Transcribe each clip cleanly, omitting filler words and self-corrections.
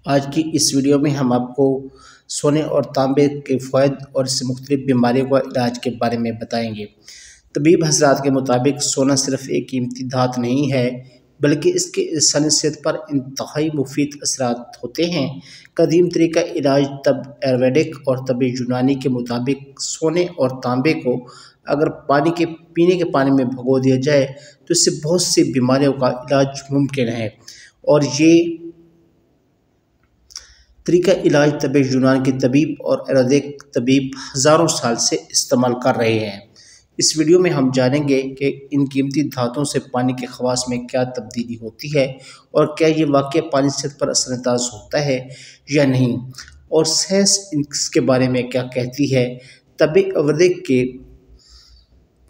आज की इस वीडियो में हम आपको सोने और तांबे के फ़ायदे और इससे मुख्तलिफ बीमारियों का इलाज के बारे में बताएंगे। तबीब हज़रात के मुताबिक सोना सिर्फ़ एक कीमती धातु नहीं है, बल्कि इसके इंसानी सेहत पर इंतहाई मुफीद असरात होते हैं। कदीम तरीका इलाज तब आयुर्वेदिक और तब यूनानी के मुताबिक सोने और तांबे को अगर पीने के पानी में भिगो दिया जाए तो इससे बहुत सी बीमारियों का इलाज मुमकिन है। और ये तरीका इलाज तब यूनान के तबीब और आयुर्वेदिक तबीब हज़ारों साल से इस्तेमाल कर रहे हैं। इस वीडियो में हम जानेंगे कि इन कीमती धातुओं से पानी के खवास में क्या तब्दीली होती है और क्या ये वाकई पानी सेहत पर असरअंदाज होता है या नहीं, और साइंस इसके बारे में क्या कहती है। तब आयुर्वेदिक के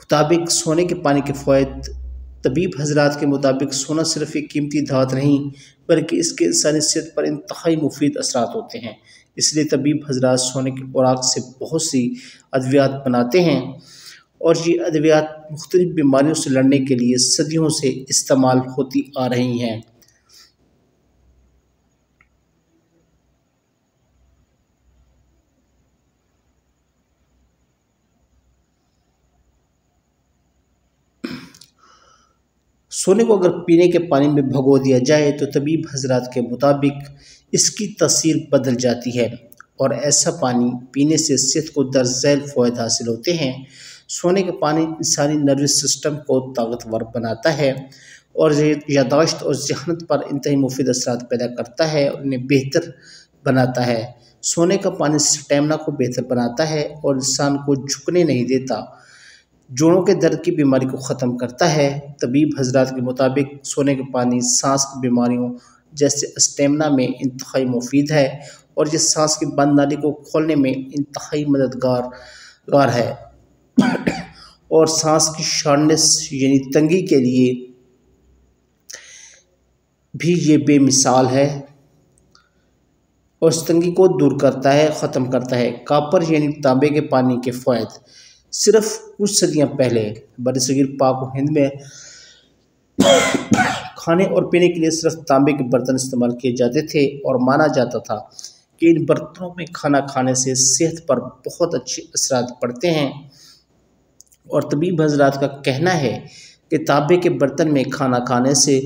मुताबिक सोने के पानी के फ़ायदे। तबीब हज़रात के मुताबिक सोना सिर्फ़ एक कीमती धातु नहीं, बल्कि इसके इंसानी सेहत पर इंतहाई मुफीद असरात होते हैं। इसलिए तबीब हज़रात सोने के खुराक से बहुत सी अद्वियात बनाते हैं, और ये अद्वियात मुख्तलिफ बीमारियों से लड़ने के लिए सदियों से इस्तेमाल होती आ रही हैं। सोने को अगर पीने के पानी में भिगो दिया जाए तो तबीब हज़रात के मुताबिक इसकी तासीर बदल जाती है, और ऐसा पानी पीने से सेहत को दर्ज झैल फ़वाइद हासिल होते हैं। सोने का पानी इंसानी नर्वस सिस्टम को ताकतवर बनाता है और यादाश्त और ज़हनत पर इंतहाई मुफीद असरात पैदा करता है और इन्हें बेहतर बनाता है। सोने का पानी स्टेमिना को बेहतर बनाता है और इंसान को झुकने नहीं देता। जोड़ों के दर्द की बीमारी को ख़त्म करता है। तबीब हज़रात के मुताबिक सोने का पानी सांस की बीमारियों जैसे स्टेमिना में इंतहाई मुफीद है, और ये सांस की बंद नाली को खोलने में इंतहाई मददगार है और सांस की शार्टनेस यानी तंगी के लिए भी ये बेमिसाल है, और इस तंगी को दूर करता है, ख़त्म करता है। कापर यानी तांबे के पानी के फ़ायदे। सिर्फ कुछ सदियाँ पहले बरसगीर पाक हिंद में खाने और पीने के लिए सिर्फ तांबे के बर्तन इस्तेमाल किए जाते थे, और माना जाता था कि इन बर्तनों में खाना खाने से सेहत पर बहुत अच्छे असरात पड़ते हैं। और तबीब हज़रात का कहना है कि तांबे के बर्तन में खाना खाने से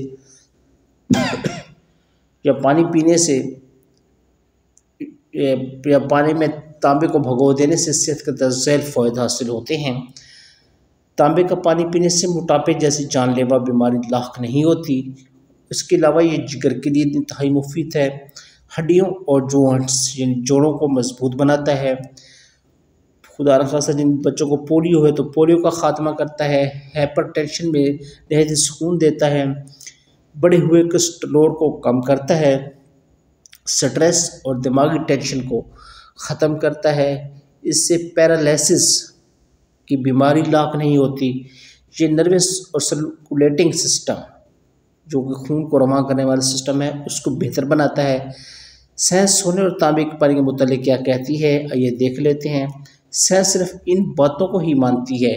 या पानी पीने से या पानी में तांबे को भिगो देने से सेहत के दर्ज झैल फ़वाइद हासिल होते हैं। तांबे का पानी पीने से मोटापे जैसी जानलेवा बीमारी लाक नहीं होती। इसके अलावा ये जिगर के लिए इंतहाई मुफीद है। हड्डियों और जॉइंट्स यानी जोड़ों को मजबूत बनाता है। खुदा न खास्ता जिन बच्चों को पोलियो है तो पोलियो का ख़ात्मा करता है। हाइपरटेंशन में नहायत सुकून देता है। बढ़े हुए कोलेस्ट्रॉल को कम करता है। स्ट्रेस और दिमागी टेंशन को ख़त्म करता है। इससे पैरालिसिस की बीमारी लाक नहीं होती। ये नर्वस और सर्कुलेटिंग सिस्टम, जो कि खून को रवां करने वाला सिस्टम है, उसको बेहतर बनाता है। साइंस सोने और तांबे के पानी के मुतालिक क्या कहती है, आइए देख लेते हैं। साइंस सिर्फ इन बातों को ही मानती है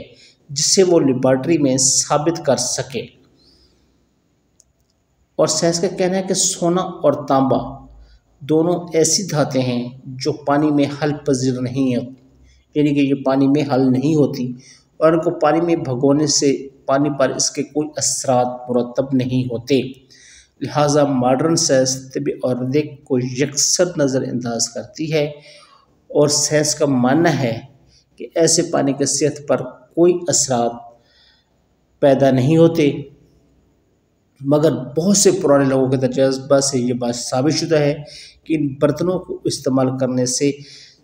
जिससे वो लेबॉर्ट्री में साबित कर सके, और साइंस का कहना है कि सोना और तांबा दोनों ऐसी धातें हैं जो पानी में हल पजीर नहीं है, यानी कि ये पानी में हल नहीं होती, और इनको पानी में भिगोने से पानी पर इसके कोई असरात मुरतब नहीं होते। लिहाजा मॉडर्न साइंस तबी और आयुर्वेदिक को यकसर नज़रअंदाज करती है, और साइंस का मानना है कि ऐसे पानी के सेहत पर कोई असरात पैदा नहीं होते। मगर बहुत से पुराने लोगों के तजर्बा से ये बात साबितशुदा है कि इन बर्तनों को इस्तेमाल करने से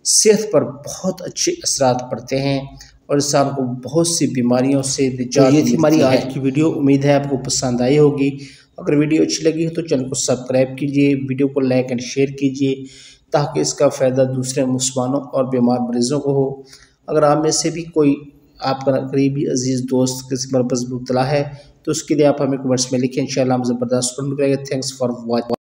सेहत पर बहुत अच्छे असरात पड़ते हैं और इंसान को बहुत सी बीमारियों से निजात। ये थी हमारी आज की वीडियो। उम्मीद है आपको पसंद आई होगी। अगर वीडियो अच्छी लगी हो तो चैनल को सब्सक्राइब कीजिए, वीडियो को लाइक एंड शेयर कीजिए, ताकि इसका फ़ायदा दूसरे मुसलमानों और बीमार मरीज़ों को हो। अगर आप में से भी कोई आपका करीबी अजीज़ दोस्त किसी मरज़ में मुब्तला है तो उसके लिए आप हमें कमेंट्स में लिखें। इंशाअल्लाह हम ज़बरदस्त ढूंढ पाएंगे। Thanks for watching.